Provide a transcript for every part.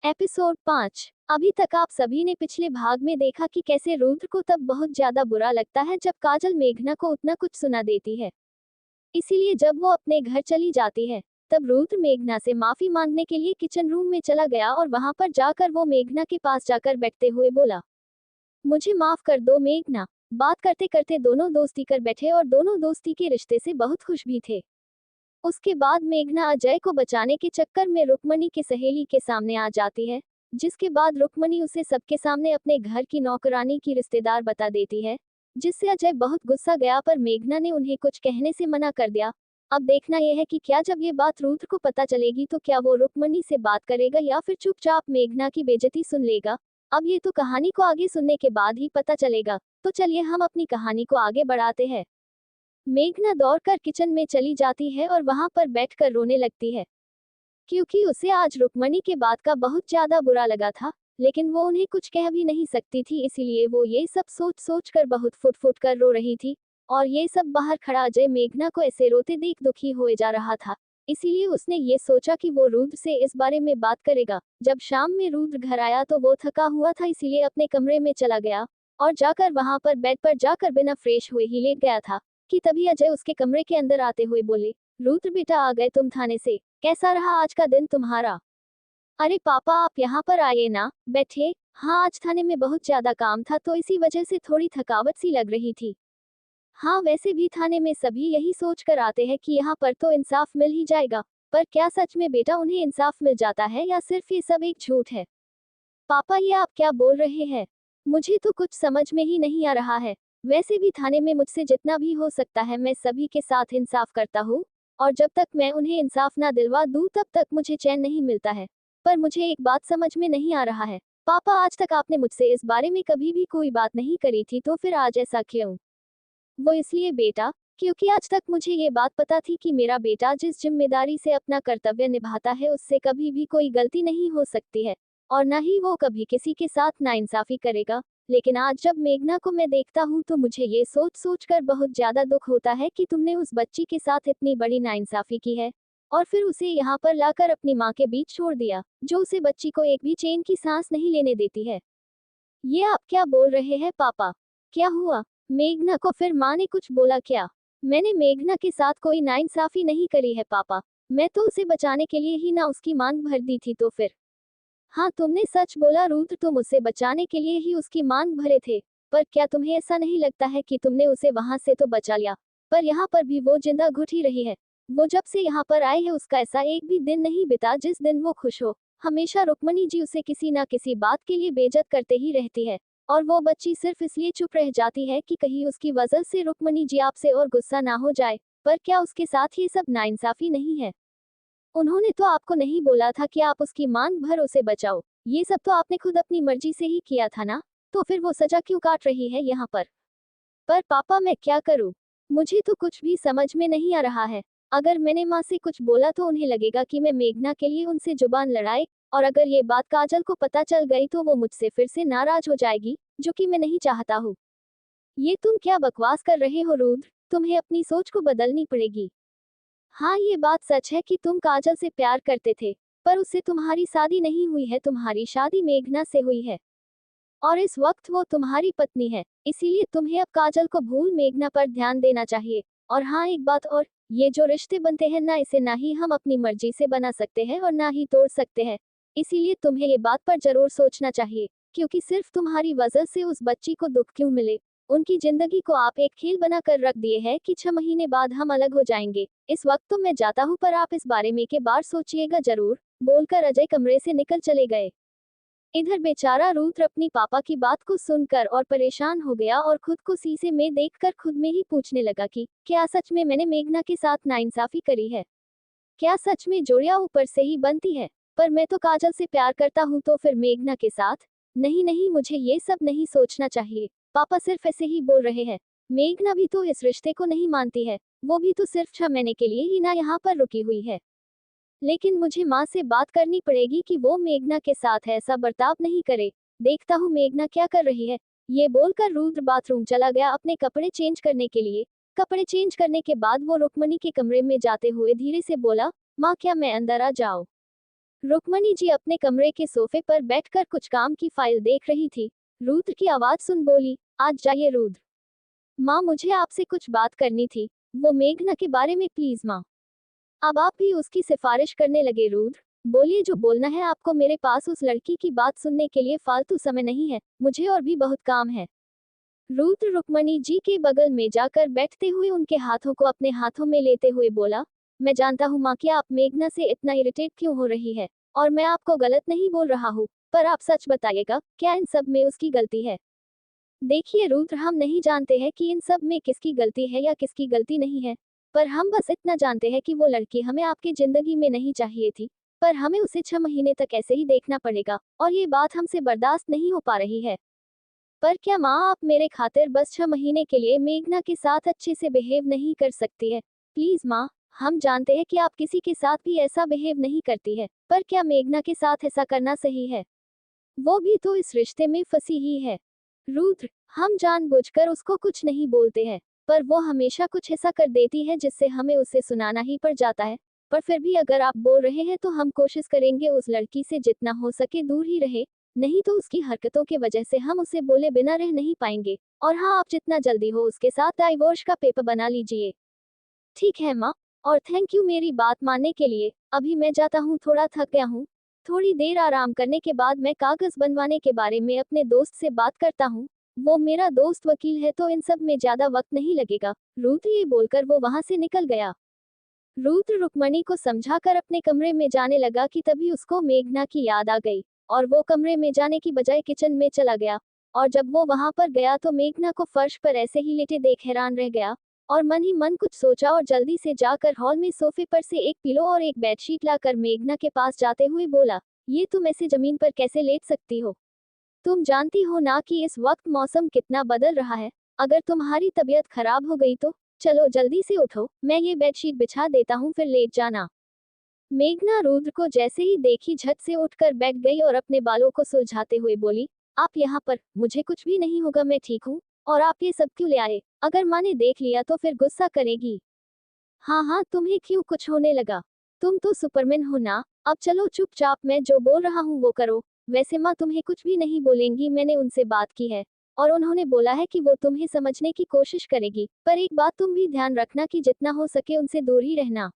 Episode 5। अभी तक आप सभी ने पिछले भाग में देखा कि कैसे रुद्र को तब बहुत ज्यादा बुरा लगता है जब काजल मेघना को उतना कुछ सुना देती है। इसीलिए जब वो अपने घर चली जाती है, तब रुद्र मेघना से माफी मांगने के लिए किचन रूम में चला गया और वहां पर जाकर वो मेघना के पास जाकर बैठते हुए बोला, मुझे माफ कर दो मेघना। बात करते करते दोनों दोस्ती कर बैठे और दोनों दोस्ती के रिश्ते से बहुत खुश भी थे। उसके बाद मेघना अजय को बचाने के चक्कर में रुक्मणी की सहेली के सामने आ जाती है, जिसके बाद रुक्मणी उसे सबके सामने अपने घर की नौकरानी की रिश्तेदार बता देती है, जिससे अजय बहुत गुस्सा गया पर मेघना ने उन्हें कुछ कहने से मना कर दिया। अब देखना यह है कि क्या जब ये बात रुद्र को पता चलेगी तो क्या वो रुक्मणी से बात करेगा या फिर चुपचाप मेघना की बेइज्जती सुन लेगा। अब ये तो कहानी को आगे सुनने के बाद ही पता चलेगा, तो चलिए हम अपनी कहानी को आगे बढ़ाते हैं। मेघना दौड़कर किचन में चली जाती है और वहां पर बैठकर रोने लगती है, क्योंकि उसे आज रुक्मणी के बात का बहुत ज्यादा बुरा लगा था, लेकिन वो उन्हें कुछ कह भी नहीं सकती थी, इसीलिए वो ये सब सोच सोच कर बहुत फुट फुट कर रो रही थी। और ये सब बाहर खड़ा अजय मेघना को ऐसे रोते देख दुखी हो जा रहा था, इसीलिए उसने ये सोचा कि वो रुद्र से इस बारे में बात करेगा। जब शाम में रुद्र घर आया तो वो थका हुआ था, इसीलिए अपने कमरे में चला गया और जाकर वहां पर बेड पर जाकर बिना फ्रेश हुए ही लेट गया था कि तभी अजय उसके कमरे के अंदर आते हुए बोले, रुद्र बेटा आ गए तुम थाने से, कैसा रहा आज का दिन तुम्हारा? अरे पापा आप यहाँ पर आइए ना, बैठे। हाँ आज थाने में बहुत ज्यादा काम था तो इसी वजह से थोड़ी थकावट सी लग रही थी। हाँ वैसे भी थाने में सभी यही सोच कर आते हैं कि यहाँ पर तो इंसाफ मिल ही जाएगा, पर क्या सच में बेटा उन्हें इंसाफ मिल जाता है या सिर्फ ये सब एक झूठ है? पापा ये आप क्या बोल रहे हैं? मुझे तो कुछ समझ में ही नहीं आ रहा है। वैसे भी थाने में मुझसे जितना भी हो सकता है मैं सभी के साथ इंसाफ करता हूँ, और जब तक मैं उन्हें इंसाफ ना दिलवा दूँ तब तक मुझे चैन नहीं मिलता है। पर मुझे एक बात समझ में नहीं आ रहा है, पापा आज तक आपने मुझसे इस बारे में कभी भी कोई बात नहीं करी थी तो फिर आज ऐसा क्यों? वो इसलिए बेटा, क्योंकि आज तक मुझे ये बात पता थी कि मेरा बेटा जिस जिम्मेदारी से अपना कर्तव्य निभाता है उससे कभी भी कोई गलती नहीं हो सकती है, और न ही वो कभी किसी के साथ नाइंसाफी करेगा। लेकिन आज जब मेघना को मैं देखता हूँ तो मुझे ये सोच सोच कर बहुत ज्यादा दुख होता है कि तुमने उस बच्ची के साथ इतनी बड़ी नाइंसाफी की है, और फिर उसे यहाँ पर लाकर अपनी माँ के बीच छोड़ दिया, जो उसे बच्ची को एक भी चैन की सांस नहीं लेने देती है। ये आप क्या बोल रहे हैं पापा? क्या हुआ? मेघना को फिर माँ ने कुछ बोला क्या? मैंने मेघना के साथ कोई नाइंसाफी नहीं करी है पापा, मैं तो उसे बचाने के लिए ही ना उसकी मांग भर दी थी तो फिर। हाँ तुमने सच बोला रुद्र, तुम उसे बचाने के लिए ही उसकी मांग भरे थे, पर क्या तुम्हें ऐसा नहीं लगता है कि तुमने उसे वहां से तो बचा लिया, पर यहाँ पर भी वो जिंदा घुट ही रही है। वो जब से यहाँ पर आए है उसका ऐसा एक भी दिन नहीं बिता जिस दिन वो खुश हो। हमेशा रुक्मणी जी उसे किसी ना किसी बात के लिए बेइज्जत करते ही रहती है, और वो बच्ची सिर्फ इसलिए चुप रह जाती है कि कहीं उसकी वजह से रुक्मणी जी आपसे और गुस्सा ना हो जाए। पर क्या उसके साथ ये सब नाइंसाफी नहीं है? उन्होंने तो आपको नहीं बोला था कि आप उसकी मांग भर उसे बचाओ, ये सब तो आपने खुद अपनी मर्जी से ही किया था ना, तो फिर वो सजा क्यों काट रही है यहाँ पर? पर पापा मैं क्या करूँ? मुझे तो कुछ भी समझ में नहीं आ रहा है। अगर मैंने माँ से कुछ बोला तो उन्हें लगेगा कि मैं मेघना के लिए उनसे जुबान लड़ाए, और अगर ये बात काजल को पता चल गई तो वो मुझसे फिर से नाराज हो जाएगी, जो कि मैं नहीं चाहता हूँ। ये तुम क्या बकवास कर रहे हो रुद्र, तुम्हें अपनी सोच को बदलनी पड़ेगी। हाँ ये बात सच है कि तुम काजल से प्यार करते थे, पर उससे तुम्हारी शादी नहीं हुई है, तुम्हारी शादी मेघना से हुई है, और इस वक्त वो तुम्हारी पत्नी है, इसीलिए तुम्हें अब काजल को भूल मेघना पर ध्यान देना चाहिए। और हाँ एक बात और, ये जो रिश्ते बनते हैं ना इसे ना ही हम अपनी मर्जी से बना सकते हैं और ना ही तोड़ सकते हैं, इसीलिए तुम्हें ये बात पर जरूर सोचना चाहिए, क्योंकि सिर्फ तुम्हारी वजह से उस बच्ची को दुख क्यों मिले। उनकी जिंदगी को आप एक खेल बना कर रख दिए हैं कि 6 महीने बाद हम अलग हो जाएंगे। इस वक्त तो मैं जाता हूँ पर आप इस बारे में के बार सोचिएगा जरूर, बोलकर अजय कमरे से निकल चले गए। इधर बेचारा रुद्र अपनी पापा की बात को सुनकर और परेशान हो गया और खुद को शीशे में देखकर खुद में ही पूछने लगा कि क्या सच में मैंने मेघना के साथ नाइंसाफी करी है? क्या सच में जोड़ियां ऊपर से ही बनती है? पर मैं तो काजल से प्यार करता हूँ तो फिर मेघना के साथ? नहीं नहीं मुझे ये सब नहीं सोचना चाहिए, पापा सिर्फ ऐसे ही बोल रहे हैं। मेघना भी तो इस रिश्ते को नहीं मानती है, वो भी तो सिर्फ 6 महीने के लिए ही ना यहाँ पर रुकी हुई है। लेकिन मुझे माँ से बात करनी पड़ेगी कि वो मेघना के साथ ऐसा बर्ताव नहीं करे। देखता हूँ मेघना क्या कर रही है। ये बोलकर रुद्र बाथरूम चला गया अपने कपड़े चेंज करने के लिए। कपड़े चेंज करने के बाद वो रुक्मणी के कमरे में जाते हुए धीरे से बोला, माँ क्या मैं अंदर आ जाऊँ? रुक्मणी जी अपने कमरे के सोफे पर बैठकर कुछ काम की फाइल देख रही थी। रुद्र की आवाज सुन बोली, आज जाइए रुद्र। माँ, मुझे आपसे कुछ बात करनी थी, वो मेघना के बारे में, प्लीज माँ। अब आप भी उसकी सिफारिश करने लगे रुद्र। बोलिए जो बोलना है आपको, मेरे पास उस लड़की की बात सुनने के लिए फालतू समय नहीं है, मुझे और भी बहुत काम है। रुद्र रुक्मणी जी के बगल में जाकर बैठते हुए उनके हाथों को अपने हाथों में लेते हुए बोला, मैं जानता हूँ माँ कि आप मेघना से इतना इरिटेट क्यों हो रही है, और मैं आपको गलत नहीं बोल रहा हूँ, पर आप सच बताइएगा, क्या इन सब में उसकी गलती है? देखिए रुद्र, हम नहीं जानते हैं कि इन सब में किसकी गलती है या किसकी गलती नहीं है, पर हम बस इतना जानते हैं कि वो लड़की हमें आपकी जिंदगी में नहीं चाहिए थी, पर हमें उसे 6 महीने तक ऐसे ही देखना पड़ेगा, और ये बात हमसे बर्दाश्त नहीं हो पा रही है। पर क्या माँ, आप मेरे खातिर बस 6 महीने के लिए मेघना के साथ अच्छे से बिहेव नहीं कर सकती है? प्लीज माँ, हम जानते हैं कि आप किसी के साथ भी ऐसा बिहेव नहीं करती है, पर क्या मेघना के साथ ऐसा करना सही है? वो भी तो इस रिश्ते में फंसी ही है। रुद्र, हम जानबूझकर उसको कुछ नहीं बोलते हैं, पर वो हमेशा कुछ ऐसा कर देती है जिससे हमें उसे सुनाना ही पड़ जाता है। पर फिर भी अगर आप बोल रहे हैं तो हम कोशिश करेंगे उस लड़की से जितना हो सके दूर ही रहे, नहीं तो उसकी हरकतों की वजह से हम उसे बोले बिना रह नहीं पाएंगे। और हाँ, आप जितना जल्दी हो उसके साथ डाइवोर्स का पेपर बना लीजिए। ठीक है माँ, और थैंक यू मेरी बात मानने के लिए। अभी मैं जाता हूँ, थोड़ा थक गया हूँ। थोड़ी देर आराम करने के बाद मैं कागज बनवाने के बारे में अपने दोस्त से बात करता हूँ। वो मेरा दोस्त वकील है तो इन सब में ज्यादा वक्त नहीं लगेगा। रुद्र ये बोलकर वो वहां से निकल गया। रुद्र रुक्मणी को समझाकर अपने कमरे में जाने लगा कि तभी उसको मेघना की याद आ गई, और वो कमरे में जाने की बजाय किचन में चला गया। और जब वो वहां पर गया तो मेघना को फर्श पर ऐसे ही लेटे देख हैरान रह गया, और मन ही मन कुछ सोचा और जल्दी से जाकर हॉल में सोफे पर से एक पिलो और एक बेडशीट लाकर मेघना के पास जाते हुए बोला, ये तुम ऐसे जमीन पर कैसे लेट सकती हो? तुम जानती हो ना कि इस वक्त मौसम कितना बदल रहा है, अगर तुम्हारी तबीयत खराब हो गई तो। चलो जल्दी से उठो, मैं ये बेडशीट बिछा देता हूँ, फिर लेट जाना। मेघना रुद्र को जैसे ही देखी झट से उठकर बैठ गई और अपने बालों को सुलझाते हुए बोली, आप यहाँ पर, मुझे कुछ भी नहीं होगा, मैं ठीक हूँ। और आप ये सब क्यों ले आए? अगर माँ ने देख लिया तो फिर गुस्सा करेगी। हाँ हाँ, तुम्हें क्यों कुछ होने लगा? तुम तो सुपरमैन हो ना। अब चलो चुपचाप, मैं जो बोल रहा हूँ वो करो। वैसे माँ तुम्हें कुछ भी नहीं बोलेंगी, मैंने उनसे बात की है, और उन्होंने बोला है कि वो तुम्हें समझने की कोशिश करेगी, पर एक बात तुम भी ध्यान रखना कि जितना हो सके उनसे दूर ही रहना।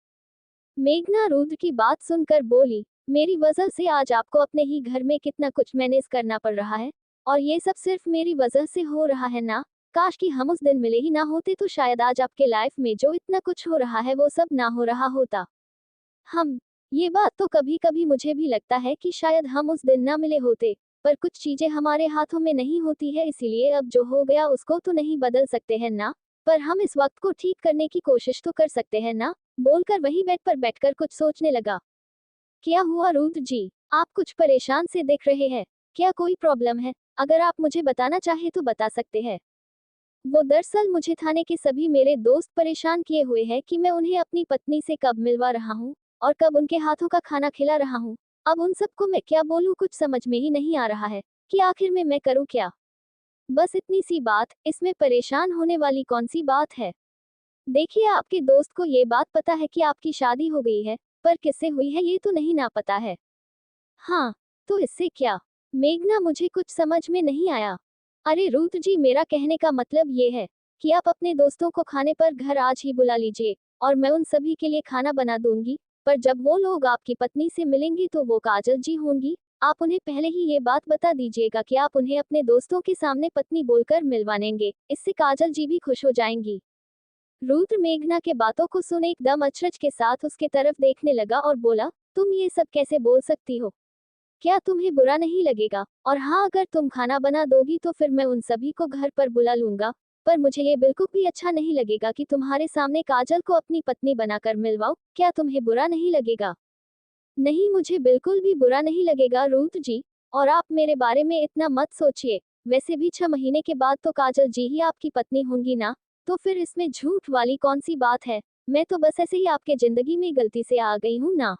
मेघना रुद्र की बात सुनकर बोली, मेरी वजह से आज आपको अपने ही घर में कितना कुछ मैनेज करना पड़ रहा है, और ये सब सिर्फ मेरी वजह से हो रहा है ना। काश कि हम उस दिन मिले ही ना होते तो शायद आज आपके लाइफ में जो इतना कुछ हो रहा है वो सब ना हो रहा होता। हम ये बात तो कभी कभी मुझे भी लगता है कि शायद हम उस दिन ना मिले होते, पर कुछ चीजें हमारे हाथों में नहीं होती है, इसीलिए अब जो हो गया उसको तो नहीं बदल सकते हैं ना, पर हम इस वक्त को ठीक करने की कोशिश तो कर सकते हैं ना। बोलकर वही बेड पर बैठकर कुछ सोचने लगा। क्या हुआ रुद्र जी, आप कुछ परेशान से दिख रहे हैं, क्या कोई प्रॉब्लम है? अगर आप मुझे बताना चाहे तो बता सकते हैं। वो दरअसल मुझे थाने के सभी मेरे दोस्त परेशान किए हुए हैं कि मैं उन्हें अपनी पत्नी से कब मिलवा रहा हूँ, और कब उनके हाथों का खाना खिला रहा हूँ। अब उन सबको मैं क्या बोलूँ, कुछ समझ में ही नहीं आ रहा है कि आखिर में मैं करूँ क्या। बस इतनी सी बात, इसमें परेशान होने वाली कौन सी बात है? देखिए, आपके दोस्त को ये बात पता है कि आपकी शादी हो गई है, पर किससे हुई है ये तो नहीं ना पता है। हाँ, तो इससे क्या? मेघना, मुझे कुछ समझ में नहीं आया। अरे रुद्र जी, मेरा कहने का मतलब ये है कि आप अपने दोस्तों को खाने पर घर आज ही बुला लीजिए, और मैं उन सभी के लिए खाना बना दूंगी, पर जब वो लोग आपकी पत्नी से मिलेंगी तो वो काजल जी होंगी। आप उन्हें पहले ही ये बात बता दीजिएगा कि आप उन्हें अपने दोस्तों के सामने पत्नी बोलकर मिलवानेंगे, इससे काजल जी भी खुश हो जाएंगी। रुद्र मेघना के बातों को सुन एकदम अचरज के साथ उसके तरफ देखने लगा और बोला, तुम ये सब कैसे बोल सकती हो? क्या तुम्हें बुरा नहीं लगेगा? और हाँ, अगर तुम खाना बना दोगी तो फिर मैं उन सभी को घर पर बुला लूंगा, पर मुझे ये बिल्कुल भी अच्छा नहीं लगेगा कि तुम्हारे सामने काजल को अपनी पत्नी बनाकर मिलवाओ। क्या तुम्हें बुरा नहीं लगेगा? नहीं, मुझे बिल्कुल भी बुरा नहीं लगेगा रुद्र जी, और आप मेरे बारे में इतना मत सोचिए। वैसे भी 6 महीने के बाद तो काजल जी ही आपकी पत्नी होंगी ना, तो फिर इसमें झूठ वाली कौन सी बात है? मैं तो बस ऐसे ही आपके जिंदगी में गलती से आ गई हूँ ना।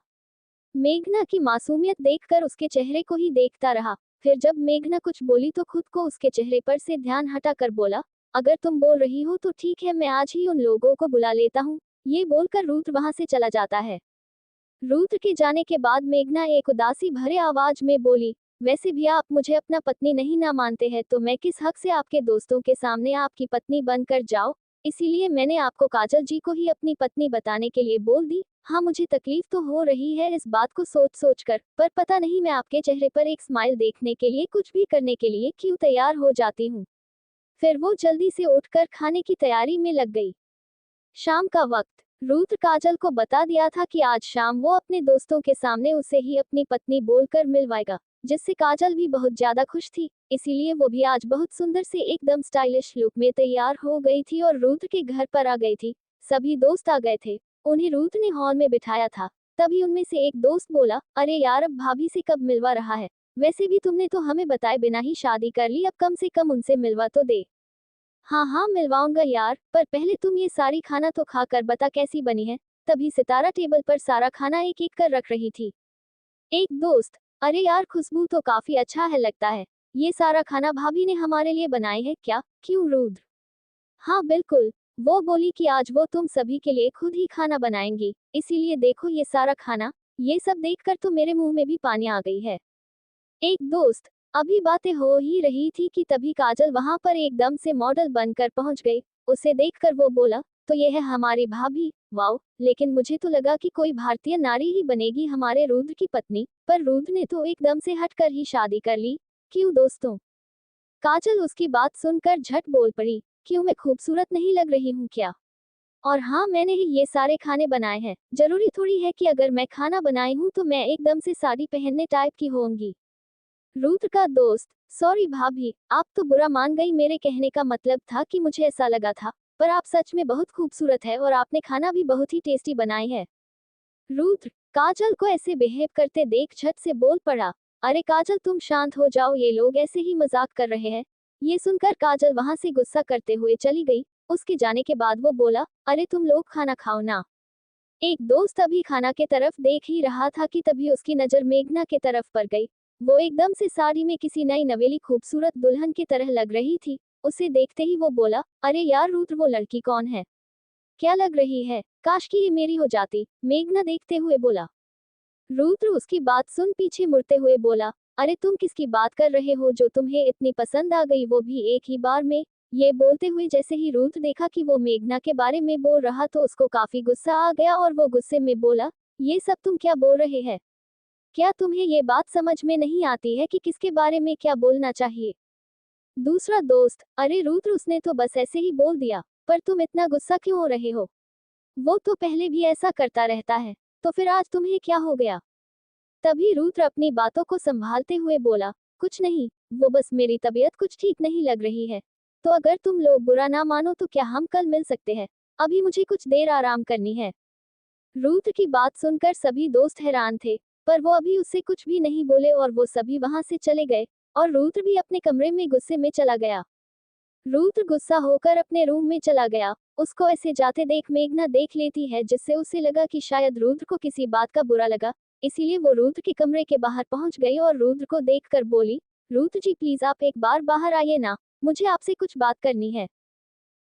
मेघना की मासूमियत देखकर उसके चेहरे को ही देखता रहा। फिर जब मेघना कुछ बोली तो खुद को उसके चेहरे पर से ध्यान हटाकर बोला, अगर तुम बोल रही हो तो ठीक है, मैं आज ही उन लोगों को बुला लेता हूँ। ये बोलकर रुद्र वहां से चला जाता है। रुद्र के जाने के बाद मेघना एक उदासी भरे आवाज में बोली, वैसे भी आप मुझे अपना पत्नी नहीं ना मानते हैं तो मैं किस हक से आपके दोस्तों के सामने आपकी पत्नी बनकर जाऊं? इसीलिए मैंने आपको काजल जी को ही अपनी पत्नी बताने के लिए बोल दी। हाँ, मुझे तकलीफ तो हो रही है इस बात को सोच सोच कर, पर पता नहीं मैं आपके चेहरे पर एक स्माइल देखने के लिए कुछ भी करने के लिए क्यों तैयार हो जाती हूँ। फिर वो जल्दी से उठकर खाने की तैयारी में लग गई। शाम का वक्त। रुद्र काजल को बता दिया था कि आज शाम वो अपने दोस्तों के सामने उसे ही अपनी पत्नी बोलकर मिलवाएगा, जिससे काजल भी बहुत ज्यादा खुश थी। इसीलिए वो भी आज बहुत सुंदर से एकदम स्टाइलिश लुक में तैयार हो गई थी और रुद्र के घर पर आ गई थी। सभी दोस्त आ गए थे। उन्हें रुद्र ने हॉल में बिठाया था। तभी उनमें से एक दोस्त बोला, अरे यार, अब भाभी से कब मिलवा रहा है? वैसे भी तुमने तो हमें बताए बिना ही शादी कर ली, अब कम से कम उनसे मिलवा तो दे। हाँ हाँ, मिलवाऊंगा यार, पर पहले तुम ये सारी खाना तो खा कर बता कैसी बनी है। तभी सितारा टेबल पर सारा खाना एक एक कर रख रही थी। एक दोस्त, अरे यार, खुशबू तो काफी अच्छा है लगता है। ये सारा खाना भाभी ने हमारे लिए बनाई है क्या? क्यों रुद्र? हाँ बिल्कुल। वो बोली कि आज वो तुम सभी के लिए खुद ही खाना बनाएंगी, इसीलिए देखो ये सारा खाना। ये सब देखकर तो मेरे मुंह में भी पानी आ गई है। एक दोस्त, अभी बातें हो ही रही थी कि तभी काजल वहां पर एकदम से मॉडल बनकर पहुंच गई। उसे देखकर वो बोला, तो ये है हमारी भाभी। वाओ, लेकिन मुझे तो लगा कि कोई भारतीय नारी ही बनेगी हमारे रुद्र की पत्नी, पर रुद्र ने तो एकदम से हटकर ही शादी कर ली। क्यों दोस्तों? काजल उसकी बात सुनकर झट बोल पड़ी, क्यों मैं खूबसूरत नहीं लग रही हूँ क्या? और हाँ, मैंने ही ये सारे खाने बनाए हैं। जरूरी थोड़ी है कि अगर मैं खाना बनाई हूँ तो मैं एकदम से साड़ी पहनने टाइप की होंगी। रुद्र का दोस्त, सॉरी भाभी, आप तो बुरा मान गई। मेरे कहने का मतलब था कि मुझे ऐसा लगा था, पर आप सच में बहुत खूबसूरत है और आपने खाना भी बहुत ही टेस्टी बनाई है। रुद्र काजल को ऐसे बिहेव करते देख झट से बोल पड़ा, अरे काजल, तुम शांत हो जाओ, ये लोग ऐसे ही मजाक कर रहे हैं। ये सुनकर काजल वहां से गुस्सा करते हुए चली गई। उसके जाने के बाद वो बोला, अरे तुम लोग खाना खाओ ना। एक दोस्त अभी खाना के तरफ देख ही रहा था कि तभी उसकी नजर मेघना के तरफ पर गई। वो एकदम से साड़ी में किसी नई नवेली खूबसूरत दुल्हन की तरह लग रही थी। उसे देखते ही वो बोला, अरे यार रुद्र, वो लड़की कौन है? क्या लग रही है? काश कि ये मेरी हो जाती। मेघना देखते हुए बोला। रुद्र उसकी बात सुन पीछे मुड़ते हुए बोला, अरे तुम किसकी बात कर रहे हो जो तुम्हें इतनी पसंद आ गई, वो भी एक ही बार में? ये बोलते हुए जैसे ही रुद्र देखा कि वो मेघना के बारे में बोल रहा तो उसको काफी गुस्सा आ गया और वो गुस्से में बोला, ये सब तुम क्या बोल रहे हैं? क्या तुम्हें ये बात समझ में नहीं आती है कि किसके बारे में क्या बोलना चाहिए? दूसरा दोस्त, अरे रुद्र, उसने तो बस ऐसे ही बोल दिया, पर तुम इतना गुस्सा क्यों हो रहे हो? वो तो पहले भी ऐसा करता रहता है, तो फिर आज तुम्हें क्या हो गया? तभी रुद्र अपनी बातों को संभालते हुए बोला, कुछ नहीं, वो बस मेरी तबीयत कुछ ठीक नहीं लग रही है। तो अगर तुम लोग बुरा ना मानो तो क्या हम कल मिल सकते हैं? अभी मुझे कुछ देर आराम करनी है। रुद्र की बात सुनकर सभी दोस्त हैरान थे, पर वो अभी उससे कुछ भी नहीं बोले और वो सभी वहां से चले गए। और रुद्र भी अपने कमरे में गुस्से में चला गया। रुद्र गुस्सा होकर अपने रूम में चला गया। उसको ऐसे जाते देख मेघना देख लेती है, जिससे उसे लगा कि शायद रुद्र को किसी बात का बुरा लगा। इसीलिए वो रुद्र के कमरे के बाहर पहुंच गई और रुद्र को देखकर बोली, रुद्र जी प्लीज आप एक बार बाहर आइए ना, मुझे आपसे कुछ बात करनी है।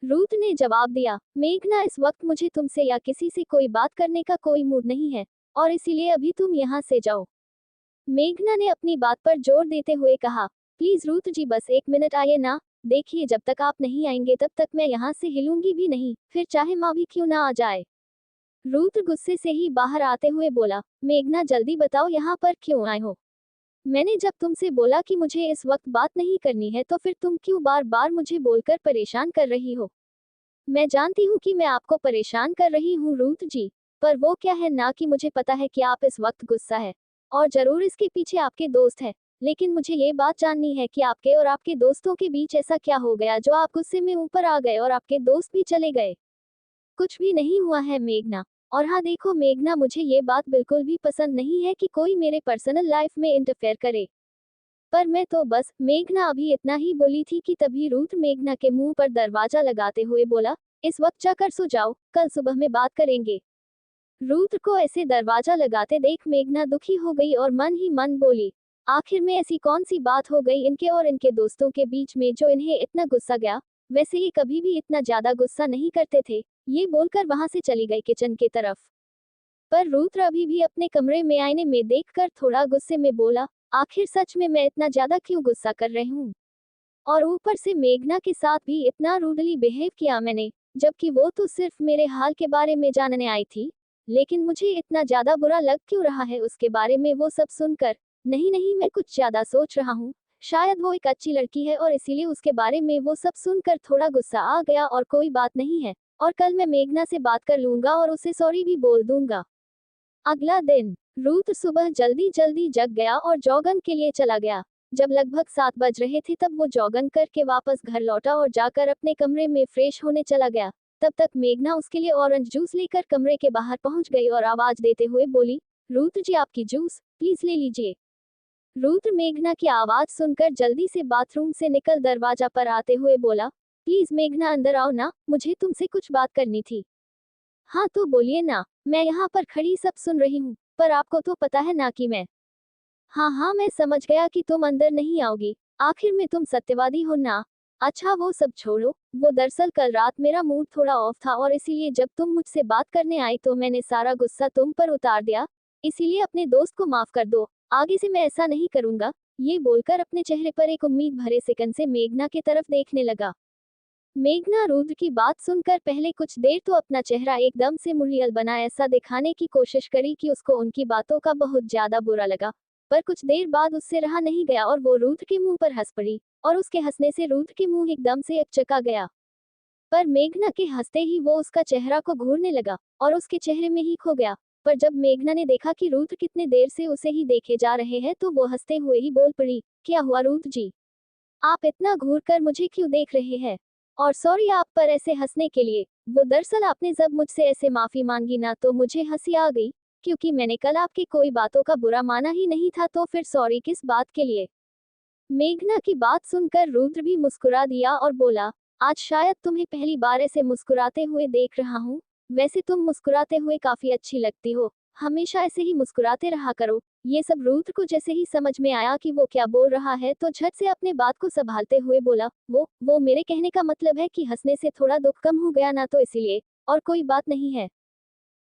रुद्र ने जवाब दिया, मेघना, इस वक्त मुझे तुमसे या किसी से कोई बात करने का कोई मूड नहीं है, और इसीलिए अभी तुम यहाँ से जाओ। मेघना ने अपनी बात पर जोर देते हुए कहा, प्लीज रुद्र जी, बस एक मिनट आइए ना। देखिए, जब तक आप नहीं आएंगे तब तक मैं यहाँ से हिलूंगी भी नहीं, फिर चाहे माँ भी क्यों ना आ जाए। रुद्र गुस्से से ही बाहर आते हुए बोला, मेघना जल्दी बताओ यहाँ पर क्यों आए हो? मैंने जब तुमसे बोला कि मुझे इस वक्त बात नहीं करनी है तो फिर तुम क्यों बार बार मुझे बोलकर परेशान कर रही हो? मैं जानती हूँ कि मैं आपको परेशान कर रही हूँ रुद्र जी, पर वो क्या है ना कि मुझे पता है कि आप इस वक्त गुस्सा है, और जरूर इसके पीछे आपके दोस्त है। लेकिन मुझे ये बात जाननी है कि आपके और आपके दोस्तों के बीच ऐसा क्या हो गया जो आप गुस्से में ऊपर आ गए और आपके दोस्त भी चले गए? कुछ भी नहीं हुआ है मेघना। और हाँ देखो मेघना, मुझे ये बात बिल्कुल भी पसंद नहीं है कि कोई मेरे पर्सनल लाइफ में इंटरफेयर करे। पर मैं तो बस, मेघना अभी इतना ही बोली थी कि तभी रुद्र मेघना के मुंह पर दरवाजा लगाते हुए बोला, इस वक्त जाकर सो जाओ, कल सुबह में बात करेंगे। रुद्र को ऐसे दरवाजा लगाते देख मेघना दुखी हो गई और मन ही मन बोली, आखिर में ऐसी कौन सी बात हो गई इनके और इनके दोस्तों के बीच में जो इन्हें इतना गुस्सा गया? वैसे ही कभी भी इतना ज्यादा गुस्सा नहीं करते थे। ये बोलकर वहां से चली गई किचन की तरफ। पर रुद्र अभी भी अपने कमरे में आईने में देखकर थोड़ा गुस्से में बोला, आखिर सच में मैं इतना ज्यादा क्यों गुस्सा कर रही हूँ? और ऊपर से मेघना के साथ भी इतना रूडली बिहेव किया मैंने, जबकि वो तो सिर्फ मेरे हाल के बारे में जानने आई थी। लेकिन मुझे इतना ज्यादा बुरा लग क्यों रहा है उसके बारे में वो सब सुनकर? नहीं नहीं, मैं कुछ ज्यादा सोच रहा हूँ। शायद वो एक अच्छी लड़की है और इसीलिए उसके बारे में वो सब सुनकर थोड़ा गुस्सा आ गया, और कोई बात नहीं है। और कल मैं मेघना से बात कर लूंगा और उसे सॉरी भी बोल दूंगा। अगला दिन रुद्र सुबह जल्दी जल्दी जग गया और जॉगिंग के लिए चला गया। जब लगभग 7 बज रहे थे तब वो जॉगिंग करके वापस घर लौटा और जाकर अपने कमरे में फ्रेश होने चला गया। तब तक मेघना उसके लिए ऑरेंज जूस लेकर कमरे के बाहर पहुंच गई और आवाज देते हुए बोली, रुद्र जी आपकी जूस प्लीज ले लीजिए। रुद्र मेघना की आवाज सुनकर जल्दी से बाथरूम से निकल दरवाजा पर आते हुए बोला, प्लीज मेघना अंदर आओ ना, मुझे तुमसे कुछ बात करनी थी। हाँ तो बोलिए ना, मैं यहाँ पर खड़ी सब सुन रही हूँ, पर आपको तो पता है ना कि मैं। हाँ हाँ, मैं समझ गया कि तुम अंदर नहीं आओगी, आखिर में तुम सत्यवादी हो ना। अच्छा वो सब छोड़ो, वो दरअसल कल रात मेरा मूड थोड़ा ऑफ था और इसीलिए जब तुम मुझसे बात करने आई तो मैंने सारा गुस्सा तुम पर उतार दिया। इसीलिए अपने दोस्त को माफ कर दो, आगे से मैं ऐसा नहीं करूंगा। ये बोलकर अपने चेहरे पर एक उम्मीद भरे सिकन से मेघना की तरफ देखने लगा। मेघना रुद्र की बात सुनकर पहले कुछ देर तो अपना चेहरा एकदम से मुड़ियल बना ऐसा दिखाने की कोशिश करी कि उसको उनकी बातों का बहुत ज्यादा बुरा लगा। पर कुछ देर बाद उससे रहा नहीं गया और वो रुद्र के मुंह पर हंस पड़ी, और उसके हंसने से रुद्र के मुंह एकदम से एकचका गया। पर मेघना के हंसते ही वो उसका चेहरा को घूरने लगा और उसके चेहरे में ही खो गया। पर जब मेघना ने देखा कि रुद्र कितने देर से उसे ही देखे जा रहे हैं तो वो हंसते हुए ही बोल पड़ी, क्या हुआ रुद्र जी, आप इतना घूर कर मुझे क्यों देख रहे हैं? और सॉरी आप पर ऐसे हंसने के लिए। वो दरअसल आपने जब मुझसे ऐसे माफी मांगी ना तो मुझे हंसी आ गई, क्योंकि मैंने कल आपकी कोई बातों का बुरा माना ही नहीं था, तो फिर सॉरी किस बात के लिए? मेघना की बात सुनकर रुद्र भी मुस्कुरा दिया और बोला, आज शायद तुम्हें पहली बार ऐसे मुस्कुराते हुए देख रहा हूँ। वैसे तुम मुस्कुराते हुए काफी अच्छी लगती हो, हमेशा ऐसे ही मुस्कुराते रहा करो। ये सब रुद्र को जैसे ही समझ में आया कि वो क्या बोल रहा है तो झट से अपने बात को संभालते हुए बोला, वो मेरे कहने का मतलब है कि हंसने से थोड़ा दुख कम हो गया ना, तो इसलिए, और कोई बात नहीं है।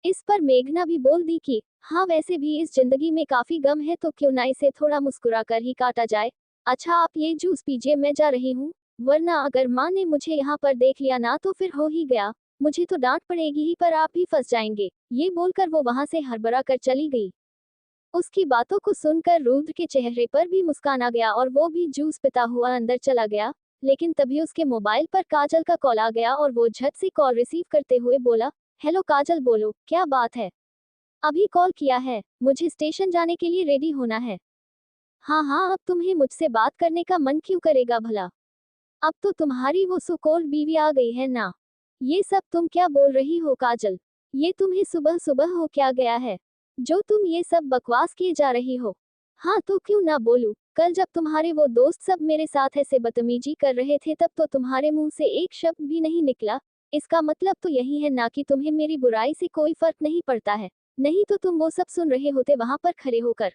इस पर मेघना भी बोल दी कि हाँ वैसे भी इस जिंदगी में काफी गम है, तो क्यों ना इसे थोड़ा मुस्कुरा कर ही काटा जाए। अच्छा आप ये जूस पीजिए, मैं जा रही हूँ, वरना अगर माँ ने मुझे यहाँ पर देख लिया ना तो फिर हो ही गया, मुझे तो डांट पड़ेगी ही, पर आप भी फंस जाएंगे। ये बोलकर वो वहां से हड़बड़ा कर चली गई। उसकी बातों को सुनकर रुद्र के चेहरे पर भी मुस्कान आ गया और वो भी जूस पीता हुआ अंदर चला गया। लेकिन तभी उसके मोबाइल पर काजल का कॉल आ गया और वो झट से कॉल रिसीव करते हुए बोला, हेलो काजल, बोलो क्या बात है? अभी कॉल किया है, मुझे स्टेशन जाने के लिए रेडी होना है। हाँ हाँ, अब तुम्हें मुझसे बात करने का मन क्यों करेगा भला? अब तो तुम्हारी वो सुकोल बीवी आ गई है ना। ये सब तुम क्या बोल रही हो काजल? ये तुम्हें सुबह सुबह हो क्या गया है जो तुम ये सब बकवास किए जा रही हो? हाँ तो क्यों ना बोलूं, कल जब तुम्हारे वो दोस्त सब मेरे साथ ऐसे बदतमीजी कर रहे थे तब तो तुम्हारे मुंह से एक शब्द भी नहीं निकला। इसका मतलब तो यही है ना कि तुम्हें मेरी बुराई से कोई फर्क नहीं पड़ता है। नहीं तो तुम वो सब सुन रहे होते वहां पर खड़े होकर।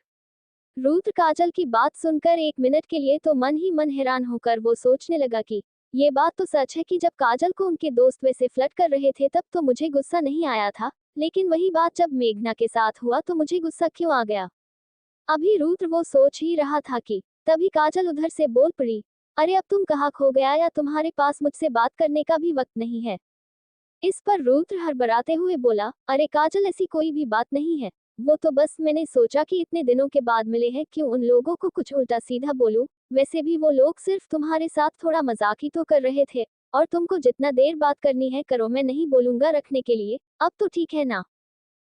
रुद्र काजल की बात सुनकर एक मिनट के लिए तो मन ही मन हैरान होकर वो सोचने लगा कि ये बात तो सच है कि जब काजल को उनके दोस्त वैसे फ्लर्ट कर रहे थे तब तो मुझे गुस्सा नहीं आया था, लेकिन वही बात जब मेघना के साथ हुआ तो मुझे गुस्सा क्यों आ गया? अभी रुद्र वो सोच ही रहा था कि तभी काजल उधर से बोल पड़ी, अरे अब तुम कहाँ खो गया, या तुम्हारे पास मुझसे बात करने का भी वक्त नहीं है? इस पर रुद्र हड़बड़ाते हुए बोला, अरे काजल ऐसी कोई भी बात नहीं है, वो तो बस मैंने सोचा कि इतने दिनों के बाद मिले हैं क्यों उन लोगों को कुछ उल्टा सीधा बोलूं। वैसे भी वो लोग सिर्फ तुम्हारे साथ थोड़ा मजाक ही तो कर रहे थे, और तुमको जितना देर बात करनी है करो, मैं नहीं बोलूंगा रखने के लिए, अब तो ठीक है ना?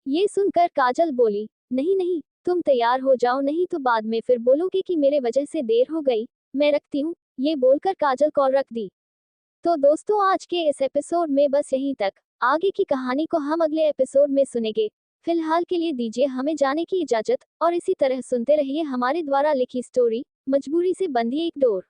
ये सुनकर काजल बोली, नहीं नहीं, तुम तैयार हो जाओ, नहीं तो बाद में फिर बोलोगे कि मेरे वजह से देर हो गई। मैं रखती हूँ। ये बोलकर काजल कॉल रख दी। तो दोस्तों आज के इस एपिसोड में बस यहीं तक। आगे की कहानी को हम अगले एपिसोड में सुनेंगे। फिलहाल के लिए दीजिए हमें जाने की इजाजत, और इसी तरह सुनते रहिए हमारे द्वारा लिखी स्टोरी, मजबूरी से बंधी एक डोर।